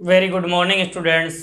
Very good morning students.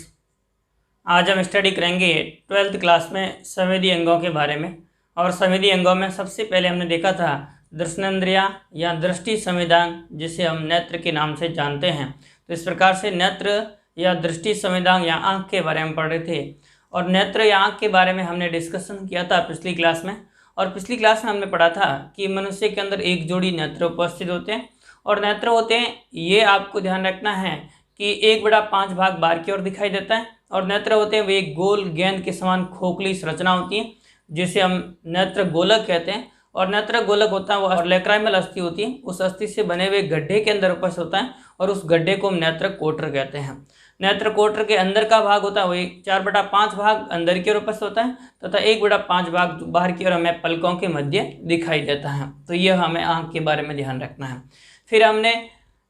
आज हम study करेंगे 12th क्लास में संवेदी अंगों के बारे में। और संवेदी अंगों में सबसे पहले हमने देखा था दर्शनेंद्रियां या दृष्टि संवेदांग, जिसे हम नेत्र के नाम से जानते हैं। तो इस प्रकार से नेत्र या दृष्टि संवेदांग या आँख के बारे में पढ़ रहे थे। और नेत्र या आँख के बारे में हमने डिस्कशन किया था पिछली क्लास में। और पिछली क्लास में हमने पढ़ा था कि मनुष्य के अंदर एक जोड़ी नेत्र उपस्थित होते हैं। और नेत्र होते हैं, ये आपको ध्यान रखना है कि 1/5 भाग बाहर की ओर दिखाई देता है। और नेत्र होते हैं वे एक गोल गेंद के समान खोखली संरचना होती है, जिसे हम नेत्र गोलक कहते हैं। और नेत्र गोलक होता है वो लेक्राइमल अस्थि होती है, उस अस्थि से बने हुए गड्ढे के अंदर उपस्थित होता है। और उस गड्ढे को हम नेत्र कोटर कहते हैं। नेत्र कोटर के अंदर का भाग होता है वो 4/5 भाग अंदर की ओर उपस्थित होता है तथा 1/5 भाग बाहर की ओर हमें पलकों के मध्य दिखाई देता है। तो यह हमें आँख के बारे में ध्यान रखना है। फिर हमने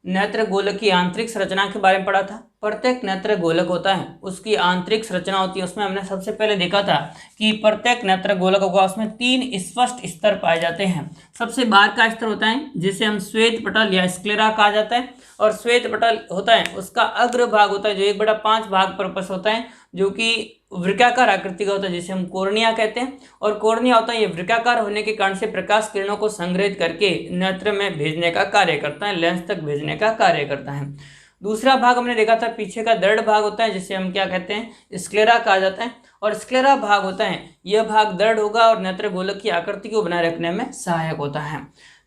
नेत्र गोलक की आंतरिक संरचना के बारे में पढ़ा था। प्रत्येक नेत्र गोलक होता है, उसकी आंतरिक संरचना होती है। उसमें हमने सबसे पहले देखा था कि प्रत्येक नेत्र गोलक होगा उसमें 3 स्पष्ट स्तर पाए जाते हैं। सबसे बाहर का स्तर होता है जिसे हम श्वेत पटल या स्क्लेरा कहा जाता है। और श्वेत पटल होता है उसका अग्र भाग होता है जो 1/5 भाग पर उपस्थित होता है, जो कि वृत्ताकार आकृति का होता है, जिसे हम कोर्निया कहते हैं। और कोर्निया होता है ये वृत्ताकार होने के कारण से प्रकाश किरणों को संग्रहित करके नेत्र में भेजने का कार्य करता है, लेंस तक भेजने का कार्य करता है। दूसरा भाग हमने देखा था पीछे का दृढ़ भाग होता है, जिसे हम क्या कहते हैं, स्क्लेरा कहा जाता है। और स्क्लेरा भाग होता है यह भाग दृढ़ होगा और नेत्र गोलक की आकृति को बनाए रखने में सहायक होता है।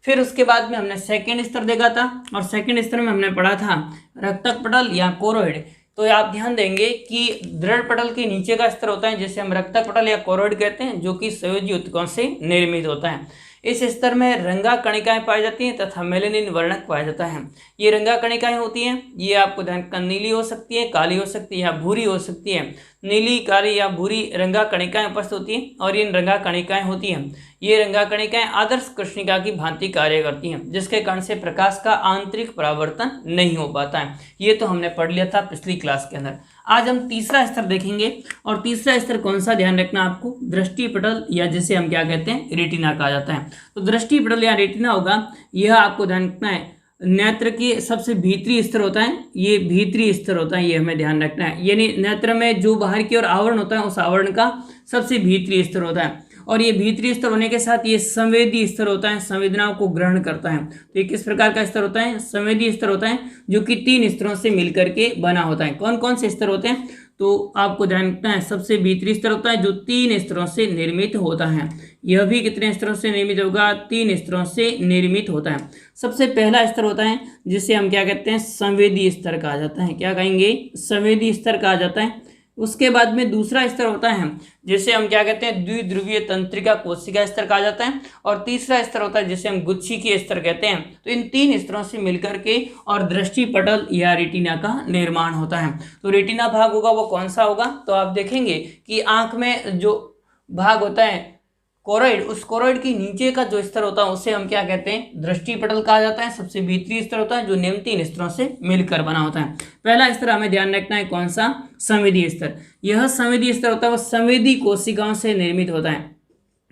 फिर उसके बाद में हमने सेकेंड स्तर देखा था। और सेकेंड स्तर में हमने पढ़ा था रक्तक पटल या कोरोइड। तो आप ध्यान देंगे कि दृढ़ पटल के नीचे का स्तर होता है जिसे हम रक्तक पटल या कोरोइड कहते हैं, जो कि संयोजी ऊतकों से निर्मित होता है। इस स्तर में रंगा कणिकाएं पाई जाती हैं तथा मेलेनिन वर्णक पाया जाता है। ये रंगा कणिकाएं होती हैं, ये आपको ध्यान नीली हो सकती है, काली हो सकती है या भूरी हो सकती है। नीली, काली या भूरी रंगा कणिकाएं उपस्थित होती हैं। और इन रंगा कणिकाएं होती हैं, ये रंगा कणिकाएं आदर्श कृष्णिका की भांति कार्य करती हैं, जिसके कारण से प्रकाश का आंतरिक परावर्तन नहीं हो पाता है। ये तो हमने पढ़ लिया था पिछली क्लास के अंदर। आज हम तीसरा स्तर देखेंगे। और तीसरा स्तर कौन सा, ध्यान रखना आपको, दृष्टि पटल या जिसे हम क्या कहते हैं, रेटिना कहा जाता है। तो दृष्टि पटल या रेटिना होगा, यह आपको ध्यान रखना है नेत्र के सबसे भीतरी स्तर होता है। ये भीतरी स्तर होता है, ये हमें ध्यान रखना है। यानी नेत्र में जो बाहर की ओर आवरण होता है उस आवरण का सबसे भीतरी स्तर होता है। और ये भीतरी स्तर होने के साथ ये संवेदी स्तर होता है, संवेदनाओं को ग्रहण करता है। तो ये किस प्रकार का स्तर होता है, संवेदी स्तर होता है, जो कि 3 स्तरों से मिलकर के बना होता है। कौन कौन से स्तर होते हैं, तो आपको ध्यान रखना है सबसे भीतरी स्तर होता है जो 3 स्तरों से निर्मित होता है। यह भी कितने स्तरों से निर्मित होगा, 3 स्तरों से निर्मित होता है। सबसे पहला स्तर होता है जिसे हम क्या कहते हैं, संवेदी स्तर कहा जाता है। क्या कहेंगे, संवेदी स्तर कहा जाता है। उसके बाद में दूसरा स्तर होता है जिसे हम क्या कहते हैं, द्विध्रुवीय तंत्रिका कोशिका स्तर कहा जाता है। और तीसरा स्तर होता है जिसे हम गुच्छिकीय स्तर कहते हैं। तो इन 3 स्तरों से मिलकर के और दृष्टि पटल या रेटिना का निर्माण होता है। तो रेटिना भाग होगा वो कौन सा होगा, तो आप देखेंगे कि आंख में जो भाग होता है कोरोइड, उस कोरोइड के नीचे का जो स्तर होता है उसे हम क्या कहते हैं, दृष्टि पटल कहा जाता है। सबसे भीतरी स्तर होता है जो निम्न 3 स्तरों से मिलकर बना होता है। पहला स्तर हमें ध्यान रखना है कौन सा, संवेदी स्तर। यह संवेदी स्तर होता है वो संवेदी कोशिकाओं से निर्मित होता है।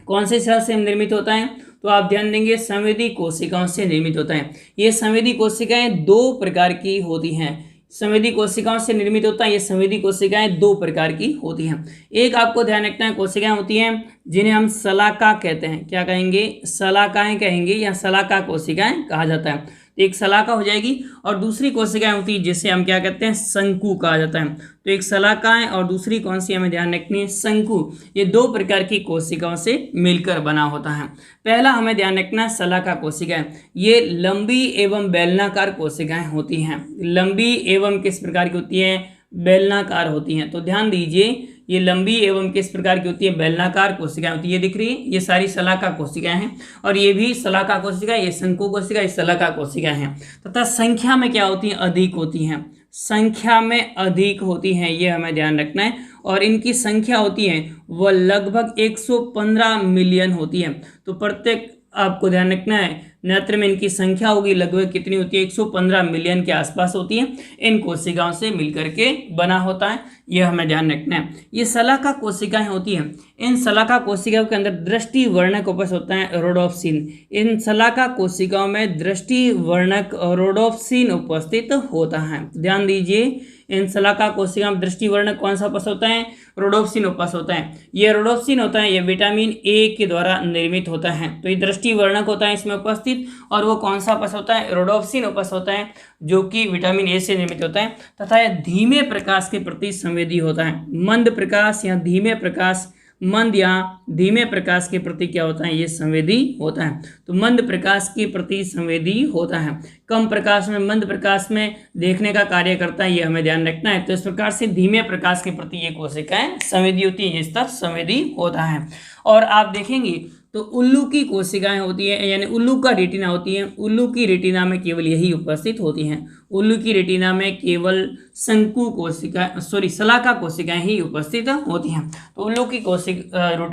कौन से सेल से निर्मित होता है, तो आप ध्यान देंगे संवेदी कोशिकाओं से निर्मित होता है। ये संवेदी कोशिकाएं 2 प्रकार की होती हैं। संवेदी कोशिकाओं से निर्मित होता है, ये संवेदी कोशिकाएं 2 प्रकार की होती हैं। एक आपको ध्यान रखना है कोशिकाएं होती हैं जिन्हें हम शलाका कहते हैं। क्या कहेंगे, शलाकाएं कहेंगे या शलाका कोशिकाएं कहा जाता है। एक शलाका हो जाएगी। और दूसरी कोशिकाएं होती है जिसे हम क्या कहते हैं, शंकु कहा जाता है। तो एक शलाकाएं और दूसरी कौन सी हमें ध्यान रखनी है, शंकु। ये 2 प्रकार की कोशिकाओं से मिलकर बना होता है। पहला हमें ध्यान रखना है शलाका कोशिकाएं। ये लंबी एवं बेलनाकार कोशिकाएं होती हैं। लंबी एवं किस प्रकार की होती है, बेलनाकार होती हैं। तो ध्यान दीजिए ये लंबी एवं किस प्रकार की होती है, बेलनाकार कोशिकाएं होती है। ये दिख रही है, ये सारी शलाका कोशिकाएं हैं। और ये भी शलाका कोशिका, ये शंकु कोशिका, ये शलाका कोशिकाएं हैं। तथा संख्या में क्या होती हैं, अधिक होती हैं। संख्या में अधिक होती हैं, ये हमें ध्यान रखना है। और इनकी संख्या होती है वह लगभग 115 मिलियन होती है। तो प्रत्येक आपको ध्यान रखना है नेत्र में इनकी संख्या होगी लगभग कितनी होती है, 115 मिलियन के आसपास होती है। इन कोशिकाओं से मिलकर के बना होता है, यह हमें ध्यान रखना है। ये शलाका कोशिकाएं होती हैं, इन शलाका कोशिकाओं के अंदर दृष्टि वर्णक उपस्थित होता है रोडोप्सिन। इन शलाका कोशिकाओं में दृष्टि वर्णक रोडोप्सिन उपस्थित होता है। ध्यान दीजिए, इन शलाका कोशिका में दृष्टि वर्णक कौन सा उपस्थित होता है, रोडोप्सिन उपस्थित होता है। यह रोडोप्सिन होता है, यह विटामिन ए के द्वारा निर्मित होता है। तो ये दृष्टि वर्णक होता है इसमें उपस्थित, और वो कौन सा उपस्थित होता है, रोडोप्सिन उपस्थित होता है, जो कि विटामिन ए से निर्मित होता है। तथा यह धीमे प्रकाश के प्रति संवेदी होता है। मंद प्रकाश या धीमे प्रकाश, मंद या धीमे प्रकाश के प्रति क्या होता है, ये संवेदी होता है। तो मंद प्रकाश के प्रति संवेदी होता है, कम प्रकाश में, मंद प्रकाश में देखने का कार्य करता है, ये हमें ध्यान रखना है। तो इस प्रकार से धीमे प्रकाश के प्रति ये कोशिकाएं संवेदी होती हैं, इस तरह संवेदी होता है। और आप देखेंगे तो उल्लू की कोशिकाएं होती है, यानी उल्लू का रेटिना होती है, उल्लू की रेटिना में केवल यही उपस्थित होती हैं। उल्लू की रेटिना में केवल शंकु कोशिका शलाका कोशिकाएं ही उपस्थित होती हैं। तो उल्लू की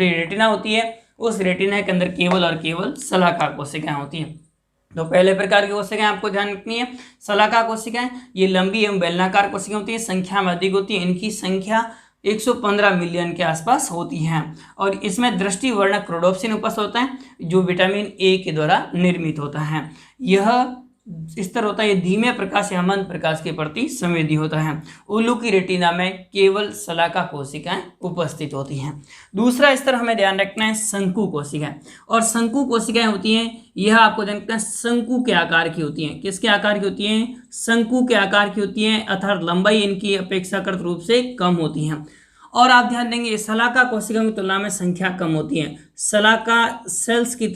रेटिना होती है, उस रेटिना के अंदर केवल और केवल शलाका कोशिकाएं होती हैं। तो पहले प्रकार की कोशिकाएं आपको ध्यान रखनी है, शलाका कोशिकाएं, ये लंबी एवं बेलनाकार कोशिकाएं होती है, संख्या में अधिक होती है, इनकी संख्या 115 मिलियन के आसपास होती हैं। और इसमें दृष्टि वर्णक रोडोप्सिन उपस्थित होता है, जो विटामिन ए के द्वारा निर्मित होता है। यह स्तर होता है, ये धीमे प्रकाश या मंद प्रकाश के प्रति संवेदी होता है। उल्लू की रेटिना में केवल शलाका कोशिकाएं उपस्थित होती हैं। दूसरा स्तर हमें ध्यान रखना है, शंकु कोशिकाएं। और शंकु कोशिकाएं होती हैं, यह आपको ध्यान रखना है, शंकु के आकार की होती हैं। किसके आकार की होती हैं, शंकु के आकार की होती हैं, अर्थात लंबाई इनकी अपेक्षाकृत रूप से कम होती हैं। और आप ध्यान देंगे, शलाका कोशिकाओं की तुलना में संख्या कम होती है, शलाका सेल्स की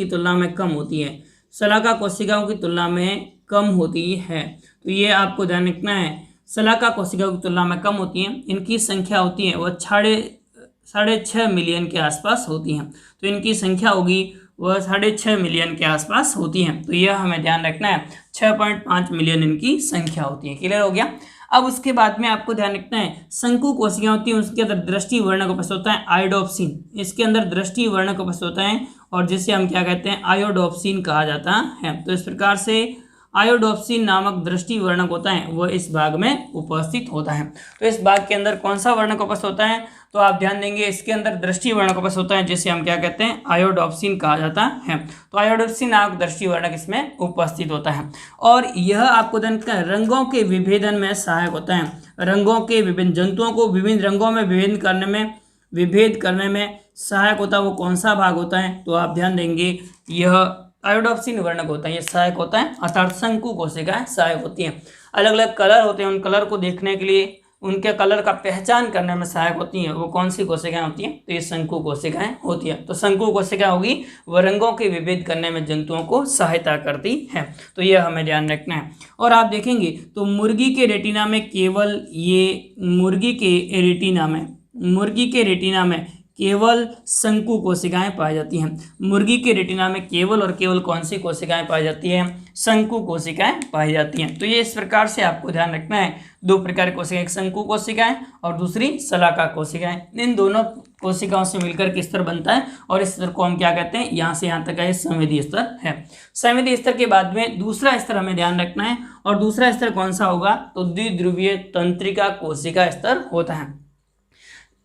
तुलना में कम होती है, शलाका कोशिकाओं की तुलना में कम होती है। तो ये आपको ध्यान रखना है, शलाका कोशिकाओं की तुलना में कम होती हैं। इनकी संख्या होती है वह 6.5 मिलियन के आसपास होती हैं। तो इनकी संख्या होगी वह 6.5 मिलियन के आसपास होती हैं। तो यह हमें ध्यान रखना है, 6.5 मिलियन इनकी संख्या होती है। क्लियर हो गया। अब उसके बाद में आपको ध्यान रखना है, शंकु कोशिकाएं होती हैं, उसके अंदर दृष्टि वर्णक उपस्थित होता है आयोडोप्सिन। इसके अंदर दृष्टि वर्णक उपस्थित होता है, और जिसे हम क्या कहते हैं, आयोडोप्सिन कहा जाता है। तो इस प्रकार से आयोडोप्सिन नामक दृष्टि वर्णक होता है, वह इस भाग में उपस्थित होता है। तो इस भाग के अंदर कौन सा वर्णक उपस्थित होता है, तो आप ध्यान देंगे, इसके अंदर दृष्टि वर्णक उपस्थित होता है, जिसे हम क्या कहते हैं, आयोडोप्सिन कहा जाता है। तो आयोडोप्सिन नामक दृष्टि वर्णक इसमें उपस्थित होता है। और यह आपको रंगों के विभेदन में सहायक होता है। रंगों के विभिन्न जंतुओं को विभिन्न रंगों में विभेद करने में सहायक होता है। वो कौन सा भाग होता है, तो आप ध्यान देंगे, यह आयोडोप्सिन वर्णक होता है, ये सहायक होता है, अर्थात शंकु कोशिकाएं सहायक होती हैं। अलग अलग कलर होते हैं, उन कलर को देखने के लिए, उनके कलर का पहचान करने में सहायक होती हैं। वो कौन सी कोशिकाएं होती हैं, तो ये शंकु कोशिकाएं होती हैं। तो शंकु कोशिकाएं होगी, वह रंगों के विभेद करने में जंतुओं को सहायता करती है। तो यह हमें ध्यान रखना है। और आप देखेंगे तो मुर्गी के रेटिना में केवल शंकु कोशिकाएं पाई जाती हैं। मुर्गी के रेटिना में केवल और केवल कौन सी कोशिकाएं पाई जाती हैं, शंकु कोशिकाएं पाई जाती हैं। तो ये इस प्रकार से आपको ध्यान रखना है, दो प्रकार की कोशिकाएं, एक शंकु कोशिकाएं और दूसरी शलाका कोशिकाएं। इन दोनों कोशिकाओं से मिलकर के स्तर बनता है, और इस स्तर को हम क्या कहते हैं, यहाँ से यहाँ तक का संवेदी स्तर है। संवेदी स्तर के बाद में दूसरा स्तर हमें ध्यान रखना है, और दूसरा स्तर कौन सा होगा, तो द्विध्रुवीय तंत्रिका कोशिका स्तर होता है।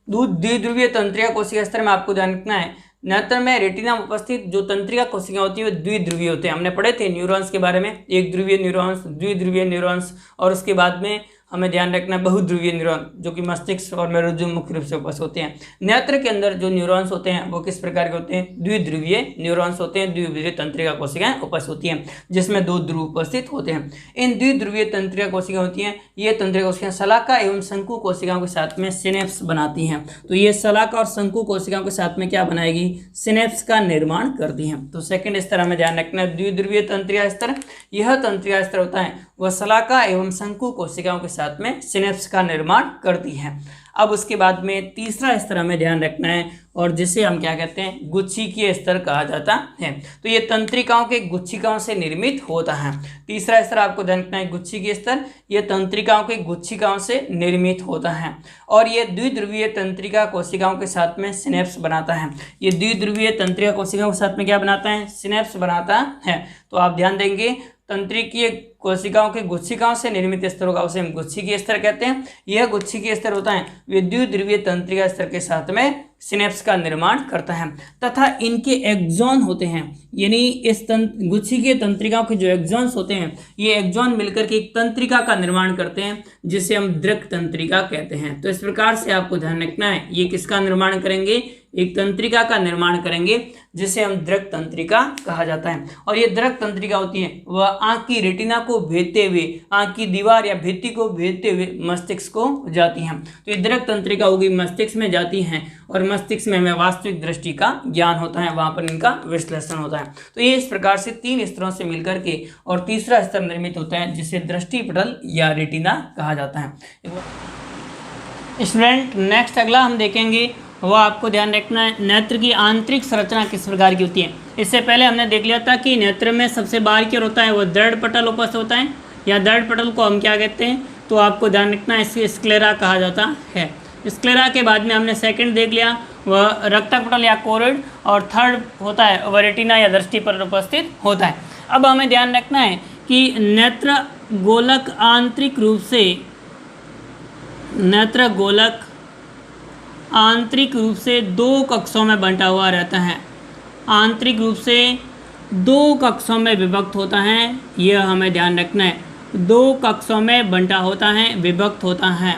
द्विध्रुवीय तंत्रिका कोशिका स्तर में आपको ध्यान रखना है, नेत्र में रेटिना में उपस्थित जो तंत्रिका कोशिका होती है वो द्विध्रुवीय होते हैं। हमने पढ़े थे न्यूरॉन्स के बारे में, एक ध्रुवीय न्यूरॉन्स, द्विध्रुवीय न्यूरॉन्स, और उसके बाद में हमें ध्यान रखना है बहुध्रुवीय न्यूरॉन, जो कि मस्तिष्क और मेरुज्जु मुख्य रूप से उपस्थित होते हैं। नेत्र के अंदर जो न्यूरॉन्स होते हैं वो किस प्रकार के होते हैं, द्विध्रुवीय न्यूरॉन्स होते हैं। द्विध्रुवीय तंत्रिका कोशिकाएं उपस्थित होती हैं, जिसमें दो ध्रुव उपस्थित होते हैं। इन द्विध्रुवीय तंत्रिका कोशिकाएं होती हैं, ये तंत्रिका कोशिकाएं शलाका एवं शंकु कोशिकाओं के साथ में सिनेप्स बनाती हैं। तो ये शलाका और शंकु कोशिकाओं के साथ में क्या बनाएगी, सिनेप्स का निर्माण करती हैं। तो सेकंड स्तर हमें ध्यान रखना है, द्विध्रुवीय तंत्रिका स्तर। यह तंत्रिका स्तर होता है वह शलाका एवं शंकु कोशिकाओं के साथ साथ में सिनेप्स का निर्माण करती है। अब उसके बाद में तीसरा स्तर हमें ध्यान रखना है और जिसे हम क्या कहते हैं, गुच्छिकीय स्तर कहा जाता है। तो ये तंत्रिकाओं के गुच्छिकाओं से निर्मित होता है। तीसरा स्तर आपको ध्यान रखना है, गुच्छिकीय स्तर, ये तंत्रिकाओं के गुच्छिकाओं से निर्मित होता है और ये द्विध्रुवीय तंत्रिका कोशिकाओं के साथ में सिनेप्स बनाता है। ये द्विध्रुवीय तंत्रिका कोशिकाओं के साथ में क्या बनाता है, सिनेप्स बनाता है। तो आप ध्यान देंगे, तंत्रिकीय कोशिकाओं के गुच्छिकाओं से निर्मित स्तर होगा उसे हम गुच्छिकीय स्तर कहते हैं। यह गुच्छिकीय स्तर होता है विद्युत ध्रुवीय तंत्रिका स्तर के साथ में सिनेप्स का निर्माण करता है तथा इनके एक्सॉन होते हैं, यानी इस गुच्छिकीय तंत्रिकाओं के जो एक्सॉन्स होते हैं ये एक्सॉन मिलकर के एक तंत्रिका का निर्माण करते हैं जिसे हम दृक तंत्रिका कहते हैं। तो इस प्रकार से आपको ध्यान रखना है, ये किसका निर्माण करेंगे, एक तंत्रिका का निर्माण करेंगे जिसे हम दृक तंत्रिका कहा जाता है। और ये दृक तंत्रिका होती है वह आंख की रेटिना को भेदते हुए, आंख की दीवार या भित्ति को भेदते हुए मस्तिष्क को जाती हैं। तो ये दृक तंत्रिका होगी मस्तिष्क में जाती हैं और मस्तिष्क में हमें वास्तविक दृष्टि का ज्ञान होता है, वहां पर इनका विश्लेषण होता है। तो ये इस प्रकार से 3 स्तरों से मिलकर के और तीसरा स्तर निर्मित होता है जिसे दृष्टि पटल या रेटिना कहा जाता है। स्टूडेंट नेक्स्ट अगला हम देखेंगे वह आपको ध्यान रखना है, नेत्र की आंतरिक संरचना किस प्रकार की होती है। इससे पहले हमने देख लिया था कि नेत्र में सबसे बाहर की ओर होता है वह दृढ़ पटल उपस्थित होता है, या दृढ़ पटल को हम क्या कहते हैं, तो आपको ध्यान रखना है इसे स्क्लेरा कहा जाता है। स्क्लेरा के बाद में हमने सेकंड देख लिया वह रक्तक पटल या कोरोइड, और थर्ड होता है वह रेटिना या दृष्टि पटल उपस्थित होता है। अब हमें ध्यान रखना है कि नेत्र गोलक आंतरिक रूप से, नेत्र गोलक आंतरिक रूप से 2 कक्षों में बंटा हुआ रहता है, आंतरिक रूप से 2 कक्षों में विभक्त होता है, यह हमें ध्यान रखना है। 2 कक्षों में बंटा होता है, विभक्त होता है,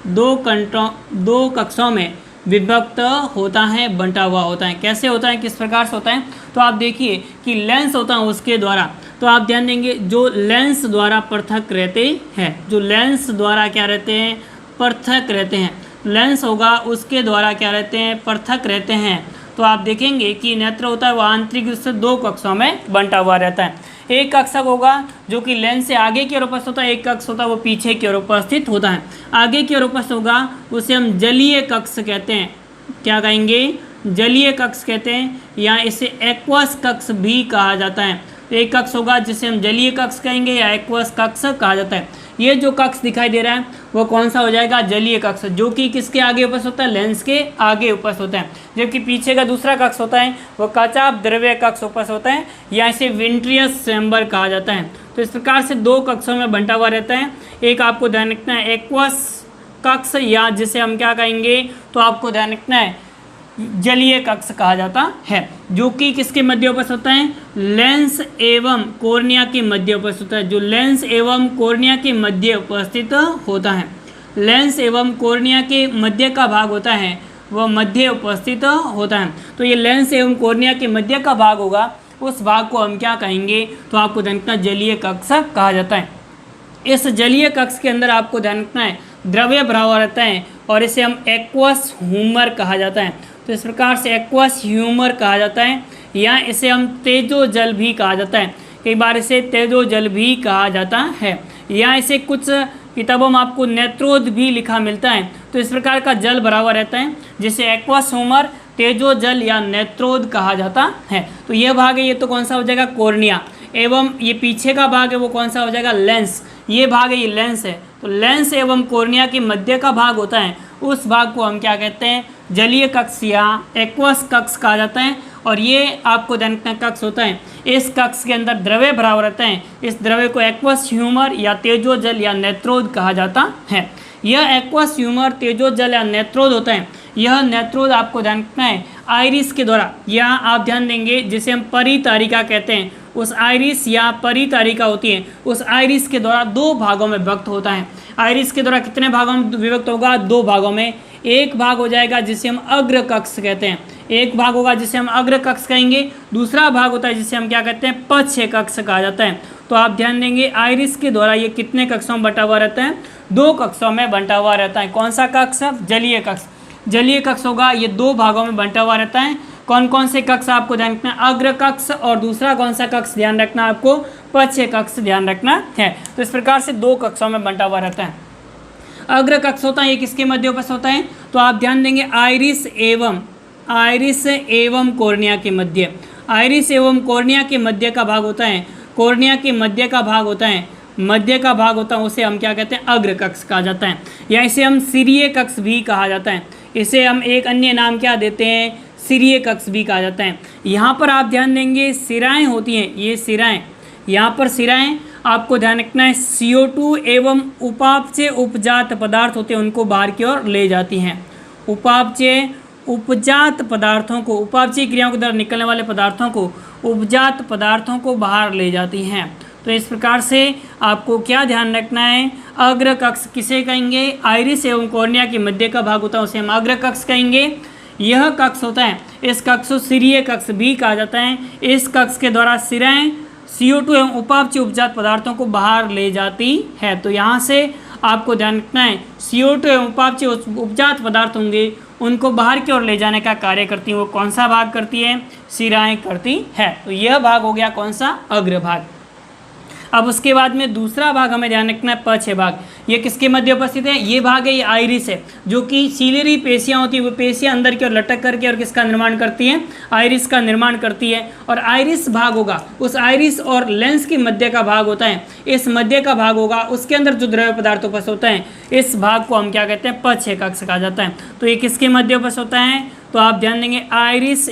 2 कक्षों में विभक्त होता है, बंटा हुआ होता है। कैसे होता है, किस प्रकार से होता है, तो आप देखिए कि लेंस होता है उसके द्वारा, तो आप ध्यान देंगे जो लेंस द्वारा पृथक रहते हैं, जो लेंस द्वारा क्या रहते हैं, पृथक रहते हैं, लेंस होगा उसके द्वारा क्या रहते हैं, पृथक रहते हैं। तो आप देखेंगे कि नेत्र होता है वह आंतरिक रूप से 2 कक्षों में बंटा हुआ रहता है। एक कक्षक होगा जो कि लेंस से आगे की ओर उपस्थित होता है, एक कक्ष होता है वो पीछे की ओर उपस्थित होता है। आगे की ओर उपस्थित होगा उसे हम जलीय कक्ष कहते हैं, क्या कहेंगे, जलीय कक्ष कहते हैं, या इसे एक्वस कक्ष भी कहा जाता है। एक कक्ष होगा जिसे हम जलीय कक्ष कहेंगे या एक्वस कक्ष कहा जाता है। ये जो कक्ष दिखाई दे रहा है वो कौन सा हो जाएगा, जलीय कक्ष, जो कि किसके आगे उपस्थित होता है, लेंस के आगे उपस्थित होता है। जबकि पीछे का दूसरा कक्ष होता है वो कचाप द्रव्य कक्ष उपस्थित होता है, या इसे विंट्रियस चैम्बर कहा जाता है। तो इस प्रकार से 2 कक्षों में बंटा हुआ रहता है। एक आपको ध्यान रखना है एक्वस कक्ष, या जिसे हम क्या कहेंगे, तो आपको ध्यान रखना है जलीय कक्ष कहा जाता है, जो कि किसके मध्य उपस्थित होता है, लेंस एवं कॉर्निया के मध्य उपस्थित होता है, जो लेंस एवं कॉर्निया के मध्य उपस्थित होता है। लेंस एवं कॉर्निया के मध्य का भाग होता है वह मध्य उपस्थित होता है। तो ये लेंस एवं कॉर्निया के मध्य का भाग होगा, उस भाग को हम क्या कहेंगे, तो आपको ध्यान रखना जलीय कक्ष कहा जाता है। इस जलीय कक्ष के अंदर आपको ध्यान रखना है द्रव्य भरा हुआ रहता है और इसे हम एक्वस ह्यूमर कहा जाता है। तो इस प्रकार से एक्वस ह्यूमर कहा जाता है, या इसे हम तेजो जल भी कहा जाता है, कई बार इसे तेजो जल भी कहा जाता है, या इसे कुछ किताबों में आपको नेत्रोद भी लिखा मिलता है। तो इस प्रकार का जल भरा हुआ रहता है जिसे एक्वस ह्यूमर, तेजो जल या नेत्रोद कहा जाता है। तो यह भाग है, ये तो कौन सा हो जाएगा, कॉर्निया, एवं ये पीछे का भाग है वो कौन सा हो जाएगा, लेंस, ये भाग है ये लेंस है। तो लेंस एवं कॉर्निया के मध्य का भाग होता है, उस भाग को हम क्या कहते हैं, जलीय कक्ष या एक्वस कक्ष कहा जाता है। और ये आपको ध्यान रखना कक्ष होता है, इस कक्ष के अंदर द्रव्य भरा हुआ रहता है, इस द्रव्य को एक्वस ह्यूमर या तेजो जल या नेत्रोद कहा जाता है। यह एक्वस ह्यूमर, तेजो जल या नेत्रोद होता है। यह नेत्रोद आपको ध्यान रखना है आइरिस के द्वारा, या आप ध्यान देंगे जिसे हम परितारिका कहते हैं, उस आइरिस या परितारिका होती है, उस आइरिस के द्वारा 2 भागों में विभक्त होता है। आइरिस के द्वारा कितने भागों में विभक्त होगा, 2 भागों में। एक भाग हो जाएगा जिसे हम अग्र कक्ष कहते हैं, एक भाग होगा जिसे हम अग्र कक्ष कहेंगे, दूसरा भाग होता है जिसे हम क्या कहते हैं, पक्ष कक्ष कहा जाता है। तो आप ध्यान देंगे आइरिस के द्वारा ये कितने कक्षों में बंटा हुआ रहता है, 2 कक्षों में बंटा हुआ रहता है। कौन सा कक्ष, जलीय कक्ष। जलीय कक्ष होगा ये 2 भागों में बंटा हुआ रहता है। कौन कौन से कक्ष आपको ध्यान रखना है, अग्र कक्ष, और दूसरा कौन सा कक्ष ध्यान रखना आपको, पक्ष कक्ष ध्यान रखना है। तो इस प्रकार से 2 कक्षों में बंटा हुआ रहता है। अग्र कक्ष होता है ये किसके मध्य उपस्थित होता है? तो आप ध्यान देंगे आइरिस एवं कॉर्निया के मध्य, आइरिस एवं कॉर्निया के मध्य का भाग होता है, कॉर्निया के मध्य का भाग होता है, मध्य का भाग होता है, उसे हम क्या कहते हैं? अग्र कक्ष कहा जाता है, या इसे हम सिरीय कक्ष भी कहा जाता है। इसे हम एक अन्य नाम क्या देते हैं? सिरीय कक्ष भी कहा जाता है। यहाँ पर आप ध्यान देंगे सिराएं होती हैं, ये सिराएं, यहाँ पर सिराएं आपको ध्यान रखना है CO2 एवं उपापचय उपजात पदार्थ होते हैं उनको बाहर की ओर ले जाती हैं। उपापचय उपजात पदार्थों को, उपापचय क्रियाओं के द्वारा निकलने वाले पदार्थों को, उपजात पदार्थों को बाहर ले जाती हैं। तो इस प्रकार से आपको क्या ध्यान रखना है? अग्र कक्ष किसे कहेंगे? आइरिस एवं कॉर्निया के मध्य का भाग होता है उसे हम अग्र कक्ष कहेंगे। यह कक्ष होता है, इस कक्ष को सिरीय कक्ष भी कहा जाता है। इस कक्ष के द्वारा सिराएं CO2 एवं उपापचय उपजात पदार्थों को बाहर ले जाती है। तो यहाँ से आपको ध्यान रखना है CO2 एवं उपापचय उपजात पदार्थ होंगे उनको बाहर की ओर ले जाने का कार्य करती है। वो कौन सा भाग करती है? सिराएं करती है। तो यह भाग हो गया कौन सा? अग्र भाग। अब उसके बाद में दूसरा भाग हमें ध्यान रखना है पक्ष भाग। ये किसके मध्य उपस्थित है? ये भाग है, ये आइरिस है, जो कि सीलरी पेशियाँ होती है, वो पेशियाँ अंदर की ओर लटक करके और किसका निर्माण करती है? आइरिस का निर्माण करती है। और आइरिस भाग होगा उस आइरिस और लेंस के मध्य का भाग होता है, इस मध्य का भाग होगा, उसके अंदर जो द्रव्य पदार्थ उपस्थित होता है इस भाग को हम क्या कहते हैं? पक्ष कक्ष कहा जाता है। तो ये किसके मध्य उपस्थित होता है? तो आप ध्यान देंगे आइरिस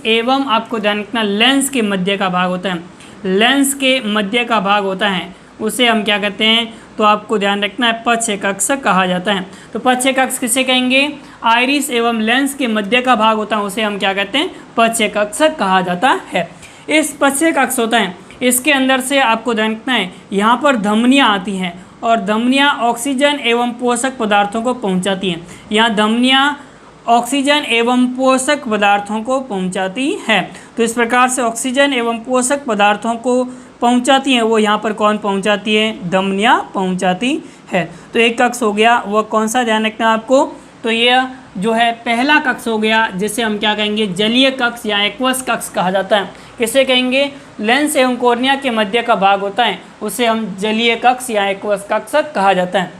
एवं आपको ध्यान रखना लेंस के मध्य का भाग होता है, लेंस के मध्य का भाग होता है, उसे हम क्या कहते हैं? तो आपको ध्यान रखना है पक्ष कक्ष कहा जाता है। तो पक्ष कक्ष किसे कहेंगे? आइरिस एवं लेंस के मध्य का भाग होता है, उसे हम क्या कहते हैं? पक्ष कक्ष कहा जाता है। इस पक्ष कक्ष होता है, इसके अंदर से आपको ध्यान रखना है यहाँ पर धमनियाँ आती हैं और धमनियाँ ऑक्सीजन एवं पोषक पदार्थों को पहुँचाती हैं। यहाँ धमनियाँ ऑक्सीजन एवं पोषक पदार्थों को पहुंचाती है। तो इस प्रकार से ऑक्सीजन एवं पोषक पदार्थों को पहुंचाती हैं, वो यहाँ पर कौन पहुंचाती है? धमनियाँ पहुंचाती है। तो एक कक्ष हो गया, वो कौन सा ध्यान रखना है आपको? तो ये जो है पहला कक्ष हो गया, जिसे हम क्या कहेंगे? जलीय कक्ष या एक्वस कक्ष कहा जाता है। किसे कहेंगे? लेंस एवं कॉर्निया के मध्य का भाग होता है, उसे हम जलीय कक्ष या एक्वस कक्ष कहा जाता है।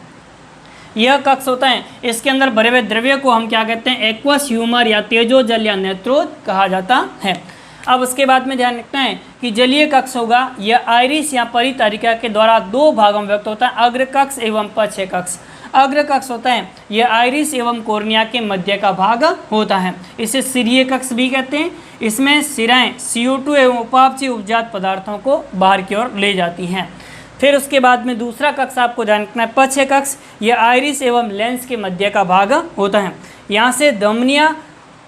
यह कक्ष होता है, इसके अंदर भरे हुए द्रव्य को हम क्या कहते हैं? एक्वस ह्यूमर या तेजोजल या नेत्रोद कहा जाता है। अब उसके बाद में ध्यान रखना है कि जलीय कक्ष होगा, यह आइरिस या परितारिका के द्वारा दो भागों में व्यक्त होता है, अग्र कक्ष एवं पक्ष कक्ष। अग्र कक्ष होता है, यह आइरिस एवं कॉर्निया के मध्य का भाग होता है, इसे सिरीय कक्ष भी कहते हैं। इसमें सिराएं CO2 एवं उपापचय उपजात पदार्थों को बाहर की ओर ले जाती हैं। फिर उसके बाद में दूसरा कक्ष आपको ध्यान रखना है पक्ष कक्ष, यह आइरिस एवं लेंस के मध्य का भाग होता है। यहाँ से धमनियाँ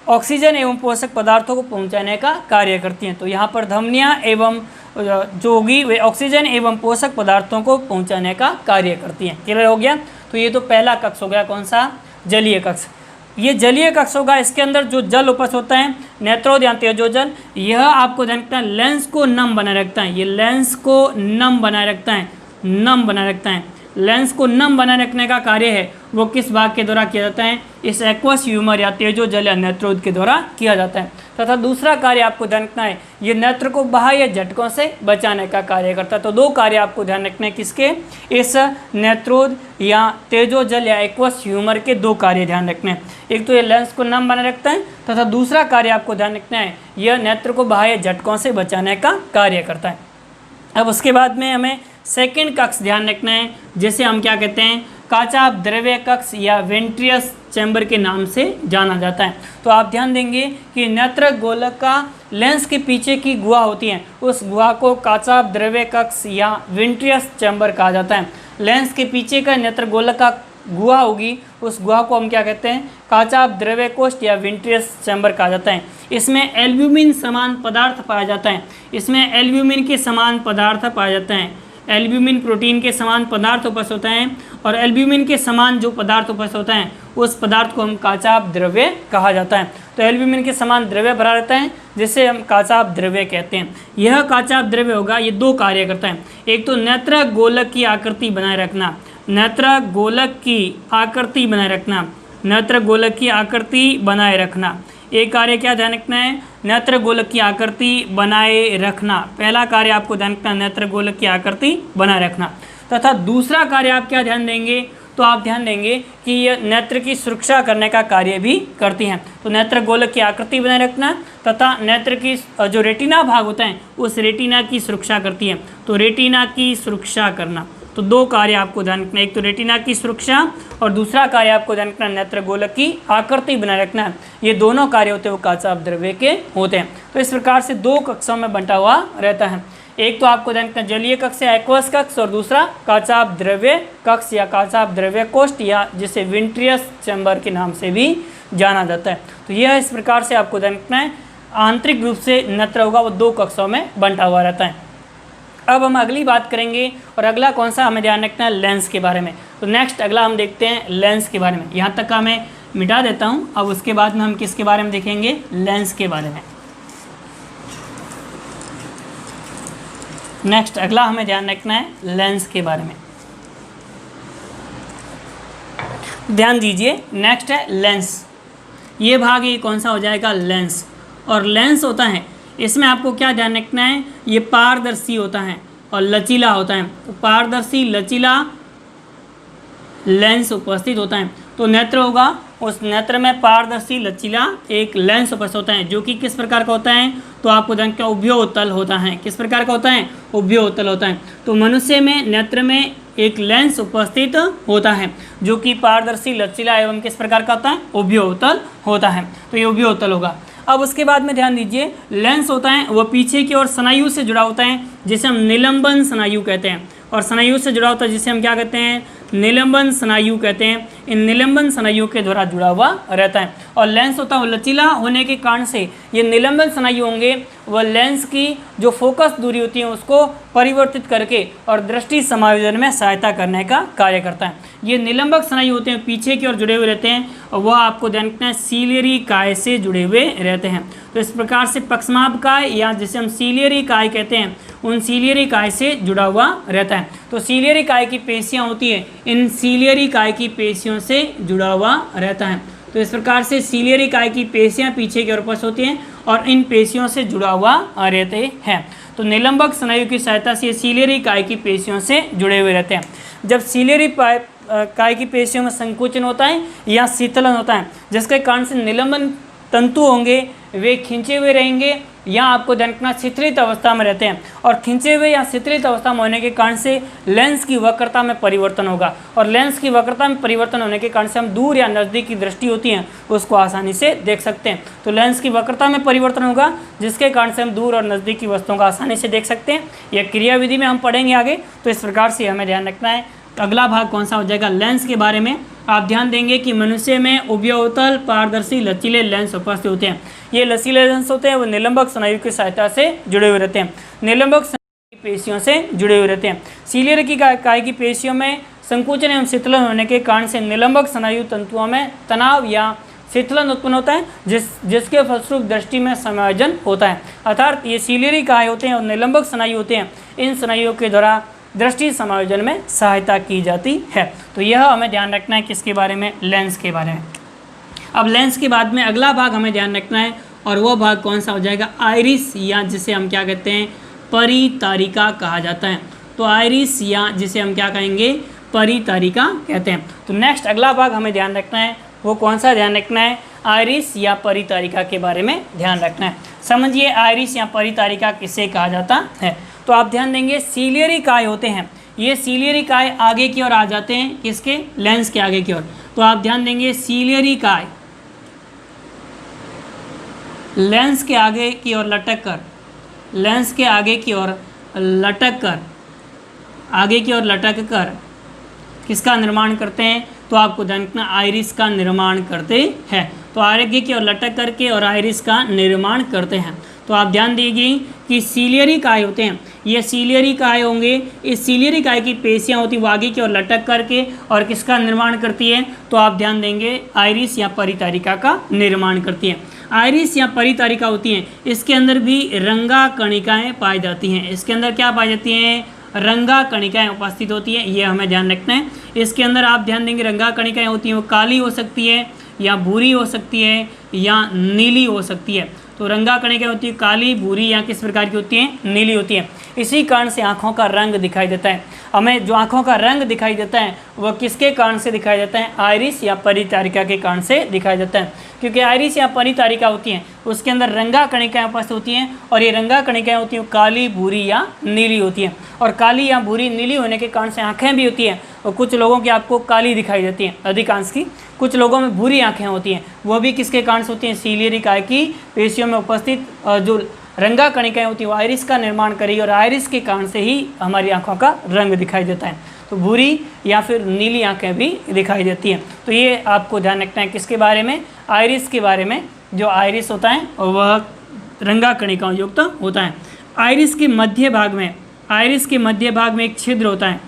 ऑक्सीजन एवं पोषक पदार्थों को पहुँचाने का कार्य करती हैं। तो यहाँ पर धमनियाँ एवं जो होगी वे ऑक्सीजन एवं पोषक पदार्थों को पहुँचाने का कार्य करती हैं। क्लियर हो गया? तो ये तो पहला कक्ष हो गया, कौन सा? जलीय कक्ष। ये जलीय कक्ष होगा, इसके अंदर जो जल उपस्थित होता है नेत्रोद या तेजोजल, यह आपको ध्यान रखना है लेंस को नम बनाए रखता है। ये लेंस को नम बनाए रखता है, नम बनाए रखता है। लेंस को नम बनाए रखने का कार्य है वो किस भाग के द्वारा किया जाता है? इस एक्वस ह्यूमर या तेजोजल या नेत्रोद के द्वारा किया जाता है। तथा दूसरा कार्य आपको ध्यान रखना है, ये नेत्र को बाह्य झटकों से बचाने का कार्य करता है। तो दो कार्य आपको ध्यान रखना है, किसके? इस नेत्रोद या तेजोजल या एक्वस ह्यूमर के दो कार्य ध्यान रखने हैं। एक तो ये लेंस को नम बनाए रखता है, तथा दूसरा कार्य आपको ध्यान रखना है, यह नेत्र को बाह्य झटकों से बचाने का कार्य करता है। अब उसके बाद में हमें सेकंड कक्ष ध्यान रखना है, जिसे हम क्या कहते हैं? काचाभ द्रव्य कक्ष या वेंट्रियस चैम्बर के नाम से जाना जाता है। तो आप ध्यान देंगे कि नेत्र गोलक का लेंस के पीछे की गुहा होती है, उस गुहा को काचाभ द्रव्य कक्ष या वेंट्रियस चैम्बर कहा जाता है। लेंस के पीछे का नेत्र गोलक का गुहा होगी, उस गुहा को हम क्या कहते हैं? काचाभ द्रव्य कोष्ठ या वेंट्रियस चैम्बर कहा जाता है। इसमें एल्ब्यूमिन समान पदार्थ पाया जाता है, इसमें एल्ब्यूमिन के समान पदार्थ पाया जाता है, एल्ब्यूमिन प्रोटीन के समान पदार्थ उपस्थित होता है, और एल्ब्यूमिन के समान जो पदार्थ उपस्थित होता है उस पदार्थ को हम काचाभ द्रव्य कहा जाता है। तो एल्ब्यूमिन के समान द्रव्य भरा रहता है, जिसे हम काचाभ द्रव्य कहते हैं। यह काचाभ द्रव्य होगा, ये दो कार्य करता है। एक तो नेत्र गोलक की आकृति बनाए रखना, नेत्र गोलक की आकृति बनाए रखना, नेत्र गोलक की आकृति बनाए रखना। एक कार्य क्या ध्यान रखना है? नेत्र गोलक की आकृति बनाए रखना। पहला कार्य आपको ध्यान रखना है, नेत्र गोलक की आकृति बनाए रखना। तथा दूसरा कार्य आप क्या ध्यान देंगे, तो आप ध्यान देंगे कि ये नेत्र की सुरक्षा करने का कार्य भी करती हैं। तो नेत्र गोलक की आकृति बनाए रखना तथा नेत्र की जो रेटिना भाग होता है उस रेटिना की सुरक्षा करती है। तो रेटिना की सुरक्षा करना, तो दो कार्य आपको ध्यान रखना, एक तो रेटिना की सुरक्षा और दूसरा कार्य आपको ध्यान रखना नेत्र गोलक की आकृति बनाए रखना है। ये दोनों कार्य होते हैं वो काचाभ द्रव्य के होते हैं। तो इस प्रकार से दो कक्षों में बंटा हुआ रहता है, एक तो आपको ध्यान रखना जलीय कक्ष या एक्वस कक्ष और दूसरा काचाभ द्रव्य कक्ष या काचाभ द्रव्य कोष्ठ या जिसे विंट्रियस चैम्बर के नाम से भी जाना जाता है। तो यह इस प्रकार से आपको ध्यान रखना है, आंतरिक रूप से नेत्र होगा वो दो कक्षों में बंटा हुआ रहता है। अब हम अगली बात करेंगे और अगला कौन सा हमें ध्यान रखना है, लेंस के बारे में। तो नेक्स्ट अगला हम देखते हैं लेंस के बारे में। यहाँ तक का मैं मिटा देता हूँ। अब उसके बाद में हम किसके बारे में देखेंगे, लेंस के बारे में। नेक्स्ट अगला हमें ध्यान रखना है लेंस के बारे में। ध्यान दीजिए, नेक्स्ट है लेंस। ये भाग ये कौन सा हो जाएगा, लेंस। और लेंस होता है, इसमें आपको क्या ध्यान रखना है, ये पारदर्शी होता है और लचीला होता है। तो पारदर्शी लचीला लेंस उपस्थित होता है। तो नेत्र होगा, उस नेत्र में पारदर्शी लचीला एक लेंस उपस्थित होता है जो कि किस प्रकार का होता है, तो आपको ध्यान क्या उभयोतल होता है। किस प्रकार का होता है, उभयोतल होता है। तो मनुष्य में नेत्र में एक लेंस उपस्थित होता है जो कि पारदर्शी लचीला एवं किस प्रकार का होता है, उभयोतल होता है। तो ये उभयोतल होगा। अब उसके बाद में ध्यान दीजिए, लेंस होता है वह पीछे की ओर स्नायु से जुड़ा होता है जिसे हम निलंबन स्नायु कहते हैं। और स्नायु से जुड़ा होता है जिसे हम क्या कहते हैं, निलंबन स्नायु कहते हैं। इन निलंबन स्नायु के द्वारा जुड़ा हुआ रहता है। और लेंस होता है लचीला होने के कारण से ये निलंबन स्नायु होंगे वह लेंस की जो फोकस दूरी होती है उसको परिवर्तित करके और दृष्टि समायोजन में सहायता करने का कार्य करता है। ये निलंबक स्नायु होते हैं, पीछे की ओर जुड़े हुए रहते हैं और वह आपको ध्यान रखना है सीलियरी काय से जुड़े हुए रहते हैं। तो इस प्रकार से पक्षमाभ काय या जिसे हम सीलियरी काय कहते हैं उन सीलियरी काय से जुड़ा हुआ रहता है। तो सीलियरी काय की पेशियाँ होती है, इन सीलियरी काय की पेशियों से जुड़ा हुआ रहता है। तो इस प्रकार से सीलियरी काय की पेशियाँ पीछे की ओर उपस्थित होती हैं और इन पेशियों से जुड़ा हुआ रहते हैं। तो निलंबक स्नायु की सहायता से सीलियरी काय की पेशियों से जुड़े हुए रहते हैं। जब सीलियरी काय की पेशियों में संकुचन होता है या शीतलन होता है जिसके कारण से निलंबन तंतु होंगे वे खींचे हुए रहेंगे या आपको ध्यान रखना शिथिलित अवस्था में रहते हैं। और खींचे हुए या शिथिलित अवस्था में होने के कारण से लेंस की वक्रता में परिवर्तन होगा और लेंस की वक्रता में परिवर्तन होने के कारण से हम दूर या नज़दीक की दृष्टि होती है उसको आसानी से देख सकते हैं। तो लेंस की वक्रता में परिवर्तन होगा जिसके कारण से हम दूर और नज़दीक की वस्तुओं को आसानी से देख सकते हैं। यह क्रियाविधि में हम पढ़ेंगे आगे। तो इस प्रकार से हमें ध्यान रखना है। अगला भाग कौन सा हो जाएगा, लेंस के बारे में। आप ध्यान देंगे कि मनुष्य में उभयोतल पारदर्शी लचीले लेंस उपस्थित होते हैं। ये लचीले लेंस होते हैं वो निलंबक स्नायु की सहायता से जुड़े हुए रहते हैं, निलंबक स्नायु की पेशियों से जुड़े हुए रहते हैं। सीलियर की काय की पेशियों में संकुचन एवं शीतलन होने के कारण से निलंबक स्नायु तंतुओं में तनाव या शीतलन उत्पन्न होता है जिसके फलस्वरूप दृष्टि में समायोजन होता है। अर्थात ये सीलियरी काय होते हैं और निलंबक स्नायु होते हैं, इन स्नायुओं के द्वारा दृष्टि समायोजन में सहायता की जाती है। तो यह हमें ध्यान रखना है किसके बारे में, लेंस के बारे में। अब लेंस के बाद में अगला भाग हमें ध्यान रखना है और वह भाग कौन सा हो जाएगा, आइरिस या जिसे हम क्या कहते हैं, परितारिका कहा जाता है। तो आइरिस या जिसे हम क्या कहेंगे, परितारिका कहते हैं। तो नेक्स्ट अगला भाग हमें ध्यान रखना है वो कौन सा ध्यान रखना है, आइरिस या परितारिका के बारे में ध्यान रखना है। समझिए आइरिस या परितारिका किसे कहा जाता है। तो आप ध्यान देंगे सीलियरी काय होते हैं, ये सीलियरी काय आगे की ओर आ जाते हैं किसके, लेंस के आगे की ओर। तो आप ध्यान देंगे सीलियरी काय लेंस के आगे की ओर लटक कर, लेंस के आगे की ओर लटक कर, आगे की ओर लटक कर किसका निर्माण करते हैं, तो आपको ध्यान रखना आइरिस का निर्माण करते हैं। तो आगे की ओर लटक करके और आइरिस का निर्माण करते हैं। तो आप ध्यान दीजिए कि सीलियरी काय होते हैं, ये सीलियरी काय होंगे। इस सीलियरी काय की पेशियाँ होती हैं वो आगे की ओर लटक करके और किसका निर्माण करती है, तो आप ध्यान देंगे आइरिस या परितारिका का निर्माण करती है। आइरिस या परितारिका होती हैं, इसके अंदर भी रंगा कणिकाएँ पाई जाती हैं। इसके अंदर क्या पाई जाती हैं, रंगा कणिकाएँ उपस्थित होती हैं, ये हमें ध्यान रखना है। इसके अंदर आप ध्यान देंगे रंगा कणिकाएँ होती हैं वो काली हो सकती है या भूरी हो सकती है या नीली हो सकती है। तो रंगा कणिकाएँ होती है काली, भूरी या किस प्रकार की होती हैं, नीली होती है। इसी कारण से आँखों का रंग दिखाई देता है। हमें जो आँखों का रंग दिखाई देता है वह किसके कारण से दिखाई देता है? आइरिस या परितारिका के कारण से दिखाई देता है। क्योंकि आइरिस या परितारिका होती हैं उसके अंदर रंगा कणिकाएँ उपस्थित होती हैं, और ये रंगा कणिकाएँ होती हैं काली, भूरी या नीली होती हैं। और काली या भूरी, नीली होने के कारण से आँखें भी होती हैं, और कुछ लोगों की आपको काली दिखाई देती हैं, अधिकांश की। कुछ लोगों में भूरी आँखें होती हैं, वह भी किसके कारण से होती हैं? सीलियरी काय की पेशियों में उपस्थित जो रंगा कणिकाएँ होती हैं वो आइरिस का निर्माण करेगी, और आइरिस के कारण से ही हमारी आँखों का रंग दिखाई देता है। तो भूरी या फिर नीली आँखें भी दिखाई देती हैं। तो ये आपको ध्यान रखना है किसके बारे में? आइरिस के बारे में। जो आइरिस होता है वह रंगा कणिकाओं युक्त होता है। आइरिस के मध्य भाग में एक छिद्र होता है।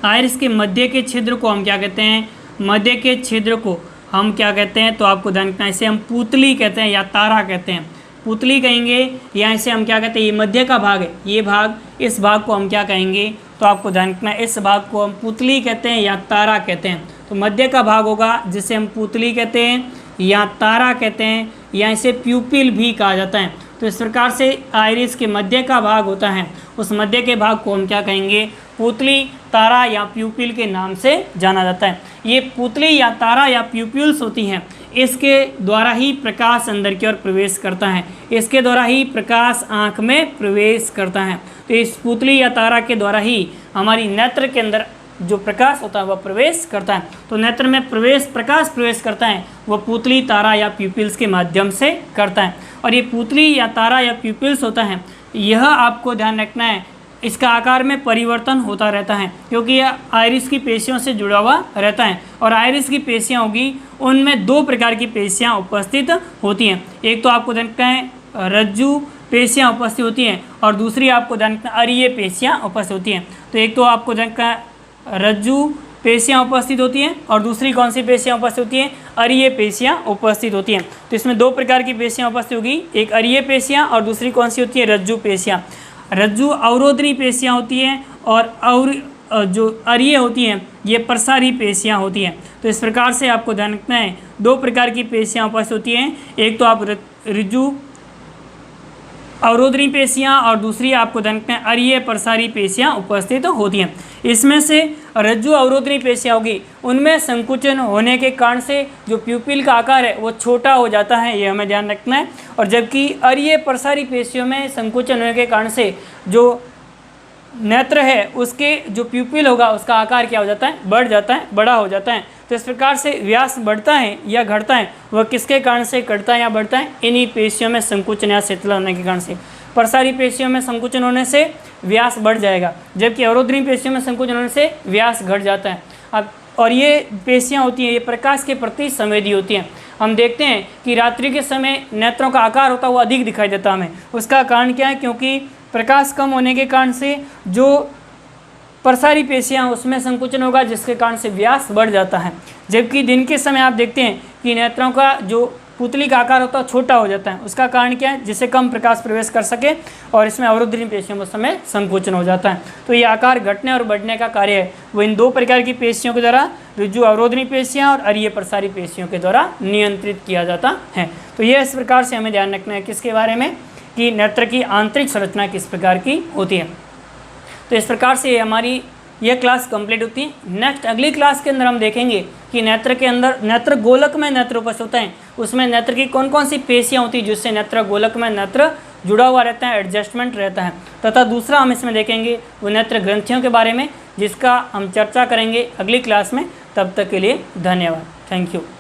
आइरिस के मध्य के छिद्र को हम क्या कहते हैं? मध्य के छिद्र को हम क्या कहते हैं? तो आपको ध्यान रखना है, इसे हम पुतली कहते हैं या तारा कहते हैं। पुतली कहेंगे, या इसे हम क्या कहते हैं? ये मध्य का भाग है, ये भाग, इस भाग को हम क्या कहेंगे? तो आपको ध्यान रखना है, इस भाग को हम पुतली कहते हैं या तारा कहते हैं। तो मध्य का भाग होगा जिसे हम पुतली कहते हैं या तारा कहते हैं, या इसे प्यूपिल भी कहा जाता है। तो इस प्रकार से आइरिस के मध्य का भाग होता है, उस मध्य के भाग को हम क्या कहेंगे? पुतली, तारा या प्यूपिल के नाम से जाना जाता है। ये पुतली या तारा या प्यूपिल्स होती हैं, इसके द्वारा ही प्रकाश अंदर की ओर प्रवेश करता है, इसके द्वारा ही प्रकाश आँख में प्रवेश करता है। तो इस पुतली या तारा के द्वारा ही हमारी नेत्र के अंदर जो प्रकाश होता है वह प्रवेश करता है। तो नेत्र में प्रकाश प्रवेश करता है वह पुतली, तारा या प्यूपिल्स के माध्यम से करता है। और ये पुतली या तारा या प्यूपिल्स होता है, यह आपको ध्यान रखना है, इसका आकार में परिवर्तन होता रहता है, क्योंकि यह आइरिस की पेशियों से जुड़ा हुआ रहता है। और आइरिस की पेशियाँ होगी, उनमें दो प्रकार की पेशियाँ उपस्थित होती हैं। एक तो आपको ध्यान रखना है रज्जु पेशियाँ उपस्थित होती हैं, और दूसरी आपको ध्यान रखना अरीय पेशियाँ उपस्थित होती हैं। तो एक तो आपको ध्यान रखना रज्जु पेशियाँ उपस्थित होती हैं, और दूसरी कौन सी पेशियाँ उपस्थित होती हैं? अरीय पेशियाँ उपस्थित होती हैं। तो इसमें दो प्रकार की पेशियाँ उपस्थित होगी, एक अरीय पेशियाँ और दूसरी कौन सी होती है? रज्जु पेशियाँ। रज्जु अवरोधनी पेशियाँ होती हैं, और जो अरीय होती हैं ये प्रसारी पेशियाँ होती हैं। तो इस प्रकार से आपको ध्यान रखना है, दो प्रकार की पेशियाँ उपस्थित होती हैं, एक तो आप रज्जु अवरोधनी पेशियाँ और दूसरी आपको ध्यान रखना है अरीय प्रसारी पेशियाँ उपस्थित होती हैं। इसमें से रज्जु अवरोधनी पेशियाँ होगी, उनमें संकुचन होने के कारण से जो प्यूपिल का आकार है वो छोटा हो जाता है, ये हमें ध्यान रखना है। और जबकि अरीय प्रसारी पेशियों में संकुचन होने के कारण से जो नेत्र है उसके जो प्यूपिल होगा उसका आकार क्या हो जाता है? बढ़ जाता है, बड़ा हो जाता है। तो इस प्रकार से व्यास बढ़ता है या घटता है, वह किसके कारण से घटता है या बढ़ता है? इन्हीं पेशियों में संकुचन या शिथिल होने के कारण से। प्रसारी पेशियों में संकुचन होने से व्यास बढ़ जाएगा, जबकि अवरोधनी पेशियों में संकुचन होने से व्यास घट जाता है। अब और ये पेशियाँ होती हैं, ये प्रकाश के प्रति संवेदी होती हैं। हम देखते हैं कि रात्रि के समय नेत्रों का आकार होता है वो अधिक दिखाई देता है हमें। उसका कारण क्या है? क्योंकि प्रकाश कम होने के कारण से जो प्रसारी पेशियाँ उसमें संकुचन होगा, जिसके कारण से व्यास बढ़ जाता है। जबकि दिन के समय आप देखते हैं कि नेत्रों का जो पुतली का आकार होता है छोटा हो जाता है। उसका कारण क्या है? जिससे कम प्रकाश प्रवेश कर सके, और इसमें अवरोधनी पेशियों में उस समय संकुचन हो जाता है। तो ये आकार घटने और बढ़ने का कार्य है वो इन दो प्रकार की पेशियों के द्वारा, रज्जु अवरोधनी पेशियाँ और अरीय प्रसारी पेशियों के द्वारा नियंत्रित किया जाता है। तो ये इस प्रकार से हमें ध्यान रखना है किसके बारे में? कि नेत्र की आंतरिक संरचना किस प्रकार की होती है। तो इस प्रकार से हमारी यह क्लास कंप्लीट होती है। नेक्स्ट अगली क्लास के अंदर हम देखेंगे कि नेत्र के अंदर, नेत्र गोलक में नेत्र उपस्थित होता है, उसमें नेत्र की कौन कौन सी पेशियाँ होती हैं जिससे नेत्र गोलक में नेत्र जुड़ा हुआ रहता है, एडजस्टमेंट रहता है। तथा दूसरा हम इसमें देखेंगे वो नेत्र ग्रंथियों के बारे में, जिसका हम चर्चा करेंगे अगली क्लास में। तब तक के लिए धन्यवाद। Thank you.